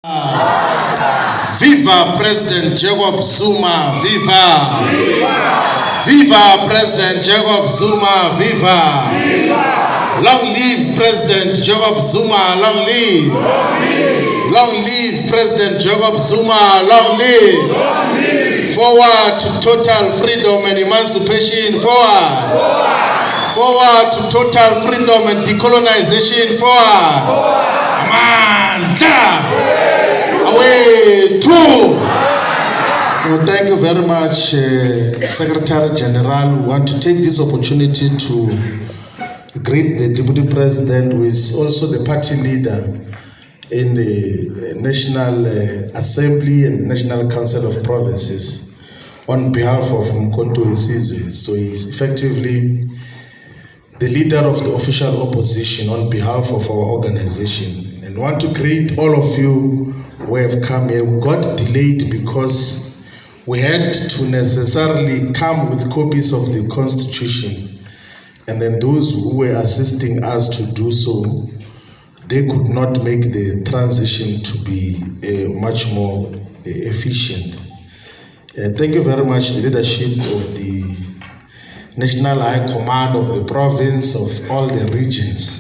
Viva President Jacob Zuma, viva! Viva President Jacob Zuma, viva! Long live President Jacob Zuma, long live! Long live President Jacob Zuma, long live! Forward to total freedom and emancipation, forward! Forward to total freedom and decolonization, forward! Amanda! Away to! Well, thank you very much, Secretary General. We want to take this opportunity to greet the Deputy President, who is also the party leader in the National Assembly and the National Council of Provinces on behalf of umkhonto. So he is effectively the leader of the official opposition on behalf of our organization. And want to greet all of you who have come here. We got delayed because we had to necessarily come with copies of the Constitution, and then those who were assisting us to do so, they could not make the transition to be much more efficient. Thank you very much, the leadership of the National High Command of the province, of all the regions,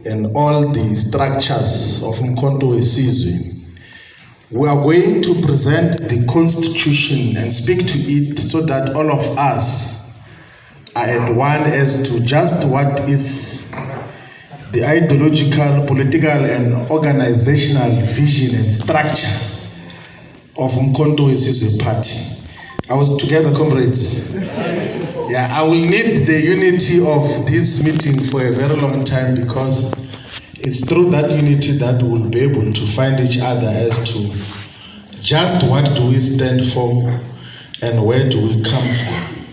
and all the structures of umkhonto. We are going to present the Constitution and speak to it so that all of us are at one as to just what is the ideological, political, and organizational vision and structure of umkhonto party. I was together, comrades. Yeah, I will need the unity of this meeting for a very long time, because it's through that unity that we'll be able to find each other as to just what do we stand for and where do we come from.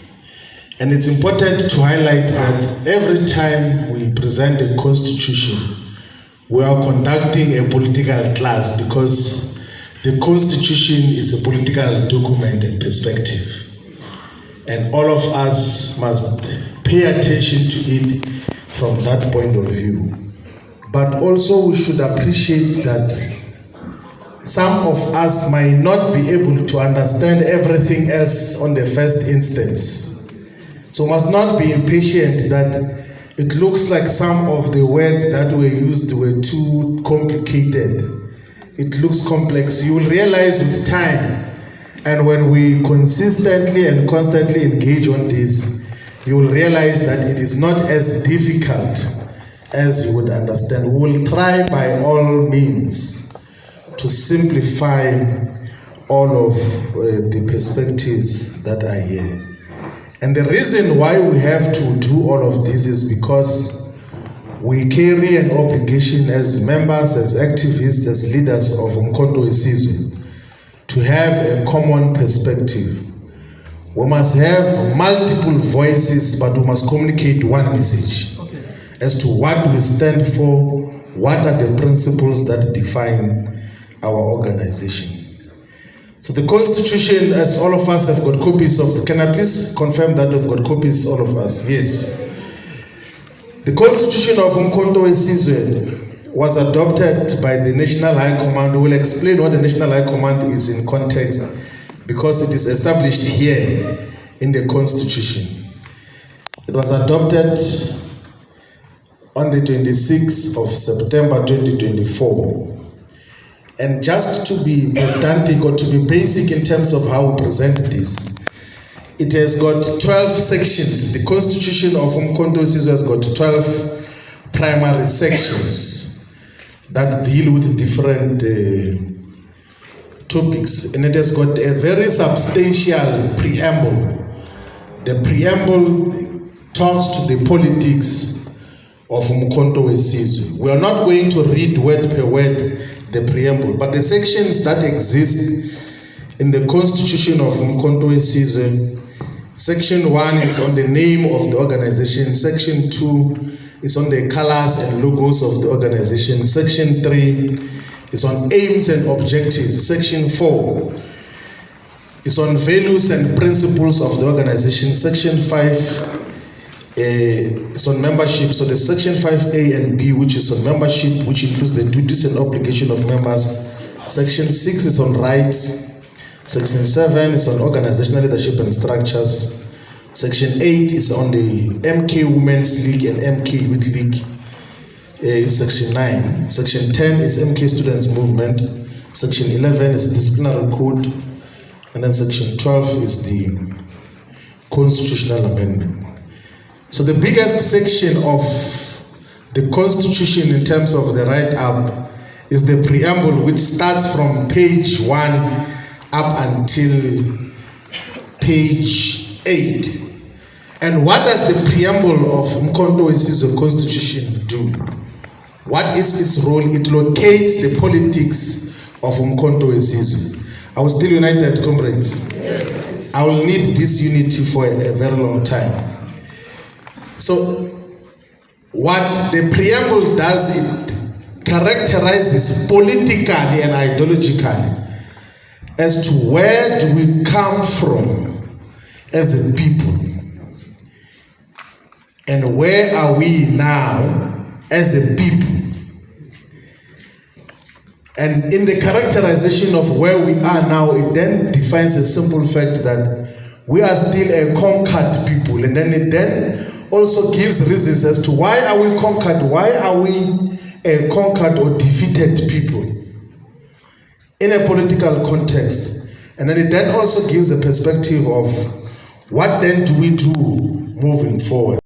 And it's important to highlight that every time we present a constitution, we are conducting a political class, because the constitution is a political document and perspective. And all of us must pay attention to it from that point of view. But also we should appreciate that some of us might not be able to understand everything else on the first instance. So we must not be impatient that it looks like some of the words that were used were too complicated. It looks complex. You will realize with time, and when we consistently and constantly engage on this, you will realize that it is not as difficult as you would understand. We will try by all means to simplify all of the perspectives that are here. And the reason why we have to do all of this is because we carry an obligation as members, as activists, as leaders of umkhonto to have a common perspective. We must have multiple voices, but we must communicate one message as to what we stand for, what are the principles that define our organization. So the Constitution, as all of us have got copies of, can I please confirm that we've got copies, all of us? Yes. The Constitution of umkhonto was adopted by the National High Command. We will explain what the National High Command is in context, because it is established here in the Constitution. It was adopted on the 26th of September 2024. And just to be pedantic or to be basic in terms of how we present this, it has got 12 sections. The Constitution of umkhonto has got 12 primary sections that deal with different topics, and it has got a very substantial preamble. The preamble talks to the politics of umkhonto. We are not going to read word per word the preamble, but the sections that exist in the Constitution of umkhonto, Section 1 is on the name of the organization. Section 2 is on the colors and logos of the organization. Section 3 is on aims and objectives. Section 4 is on values and principles of the organization. Section 5 is on membership. So the Section 5A and B, which is on membership, which includes the duties and obligation of members. Section 6 is on rights. Section 7 is on organizational leadership and structures. Section 8 is on the MK Women's League and MK Youth League. Section 9. Section 10 is MK Students Movement. Section 11 is Disciplinary Code. And then Section 12 is the Constitutional Amendment. So the biggest section of the Constitution in terms of the write-up is the preamble, which starts from page 1 up until page 8. And what does the preamble of umkhonto Constitution do? What is its role? It locates the politics of umkhonto Zizwele. Are we still united, comrades? Yes. I will need this unity for a very long time. So, what the preamble does, it characterizes politically and ideologically as to where do we come from as a people and where are we now as a people. And in the characterization of where we are now, it then defines a simple fact that we are still a conquered people. And then it then also gives reasons as to why are we conquered, why are we a conquered or defeated people in a political context. And then it then also gives a perspective of what then do we do moving forward.